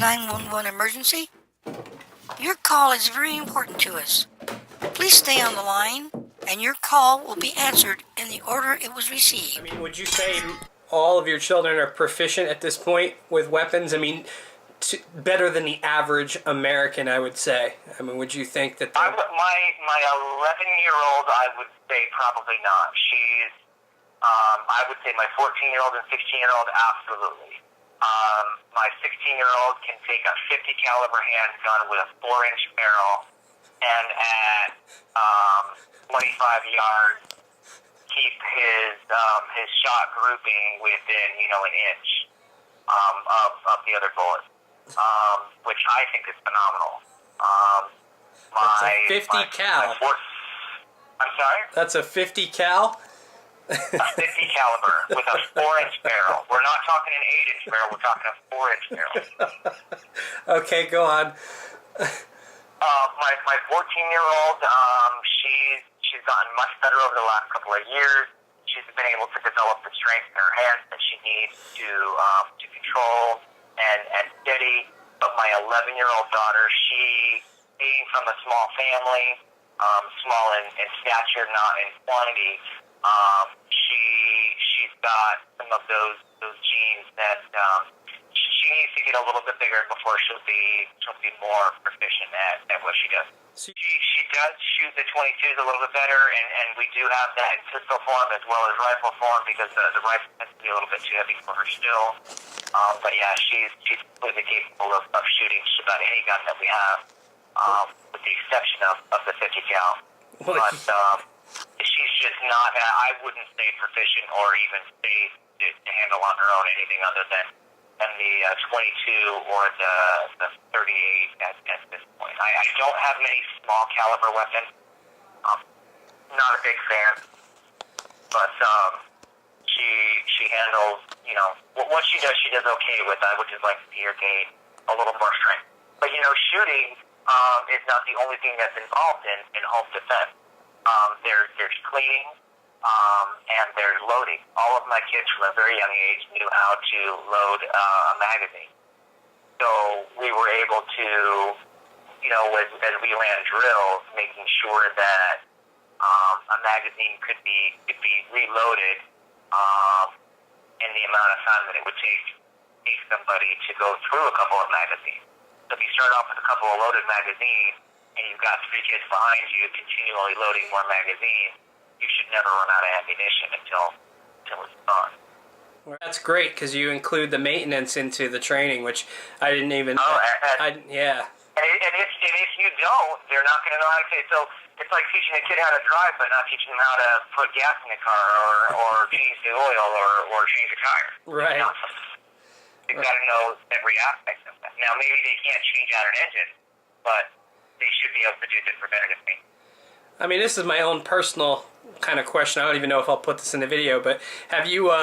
911 emergency? Your call is very important to us. Please stay on the line, and your call will be answered in the order it was received. I mean, would you say all of your children are proficient at this point with weapons? I mean, better than the average American, I would say. I mean, would you think that... My 11-year-old, I would say probably not. She's, I would say my 14-year-old and 16-year-old, absolutely. My 16-year-old can take a 50 caliber handgun with a 4-inch barrel and at 25 yards keep his shot grouping within, an inch of the other bullet, which I think is phenomenal. That's a 50 cal. I'm sorry? That's a 50 cal? A 50 caliber with a 4-inch barrel. We're not talking an 8-inch barrel. We're talking a 4-inch barrel. Okay, go on. My 14-year-old, she's gotten much better over the last couple of years. She's been able to develop the strength in her hands that she needs to control and steady. But my 11-year-old daughter, she, being from a small family, small in stature, not in quantity, she's got some of those genes that she needs to get a little bit bigger before she'll be more proficient at what she does. She does shoot the 22s a little bit better, and we do have that in pistol form as well as rifle form because the rifle tends to be a little bit too heavy for her still. But yeah, she's completely capable of shooting just about any gun that we have, with the exception of the 50 cal. But she's just not, I wouldn't say proficient or even safe to handle on her own anything other than the 22 or the 38 at this point. I don't have many small caliber weapons. Not a big fan. But she handles, what she does okay with. I would just like to see her gain a little more strength. But, shooting is not the only thing that's involved in home defense. There's cleaning, and there's loading. All of my kids from a very young age knew how to load a magazine. So we were able to, as we ran drills, making sure that a magazine could be reloaded in the amount of time that it would take somebody to go through a couple of magazines. So if you start off with a couple of loaded magazines, and you've got 3 kids behind you continually loading more magazines, you should never run out of ammunition until it's done. Well, that's great because you include the maintenance into the training, which I didn't even. Yeah. And if you don't, they're not going to know how to say. So it's like teaching a kid how to drive, but not teaching them how to put gas in the car or change the oil or change a tire. Right. They've got to know every aspect of that. Now, maybe they can't change out an engine, but they should be able to do the preventative maintenance. I mean, this is my own personal kind of question. I don't even know if I'll put this in the video, but have you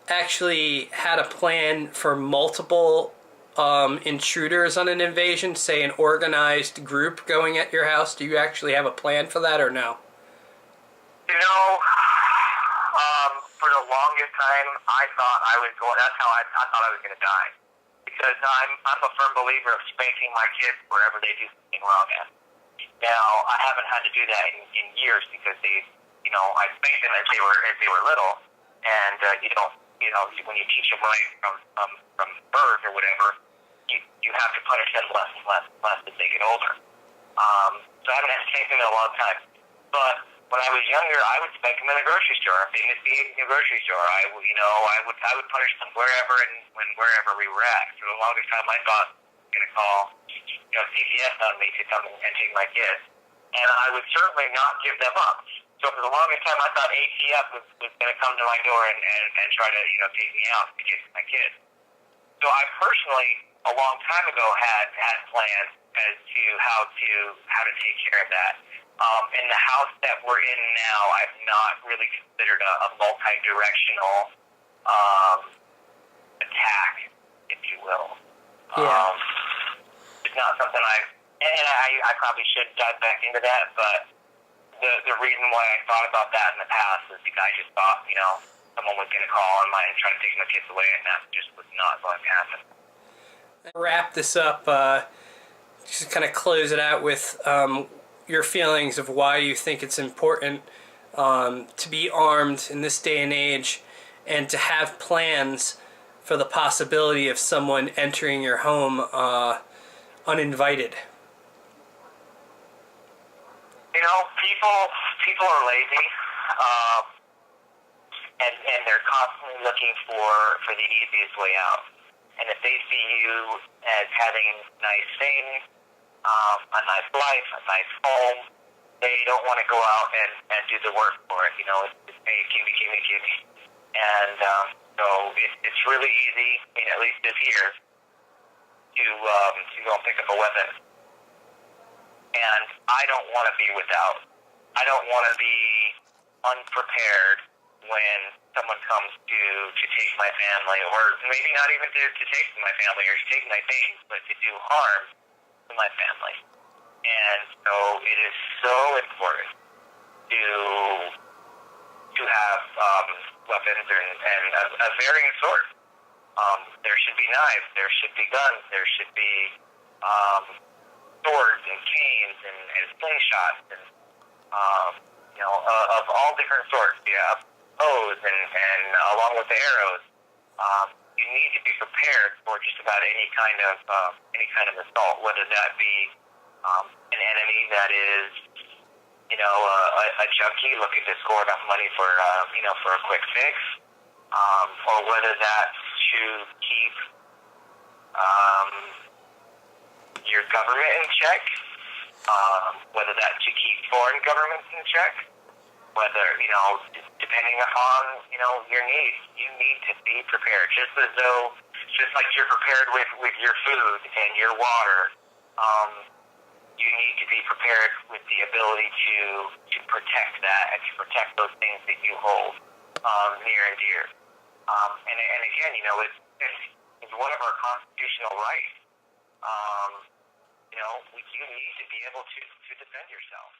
actually had a plan for multiple intruders on an invasion, say an organized group going at your house? Do you actually have a plan for that or no? For the longest time, I thought I was going, that's how I thought I was going to die. Because I'm a firm believer of spanking my kids wherever they do something wrong at. Now, I haven't had to do that in years because I spanked them as they were little, and when you teach them right from birth or whatever, you have to punish them less and less as they get older. So I haven't had to spank them in a long time. But when I was younger, I would spank them in the grocery store. If they misbehaved in the grocery store, I would punish them wherever we were at. For the longest time, I thought I was going to call CPS on me to come and take my kids, and I would certainly not give them up. So for the longest time, I thought ATF was going to come to my door and try to take me out to get my kids. So I personally, a long time ago, had plans as to how to take care of that. In the house that we're in now, I've not really considered a multi-directional attack, if you will. Yeah. It's not something I probably should dive back into that, but the reason why I thought about that in the past is because I just thought, someone was going to call and try to take my kids away, and that just was not going to happen. Wrap this up, just kind of close it out with your feelings of why you think it's important to be armed in this day and age and to have plans for the possibility of someone entering your home uninvited. You know, people are lazy, and they're constantly looking for the easiest way out. And if they see you as having nice things, a nice life, a nice home, they don't want to go out and do the work for it. You know, it's hey, give me. And so it's really easy, I mean, at least this year, to go and pick up a weapon. And I don't want to be without. I don't want to be unprepared when someone comes to take my family, or maybe not even to take my family or to take my things, but to do harm to my family. And so it is so important to have weapons and a varying sort. There should be knives, there should be guns, there should be swords and canes and slingshots and of all different sorts. Yeah, bows and along with the arrows. You need to be prepared for just about any kind of assault, whether that be an enemy that is a junkie looking to score enough money for a quick fix, or whether that's to keep your government in check, whether that's to keep foreign governments in check, whether, depending upon, your needs, you need to be prepared. Just like you're prepared with your food and your water, you need to be prepared with the ability to protect that and to protect those things that you hold near and dear. And again, it's one of our constitutional rights. You need to be able to defend yourself.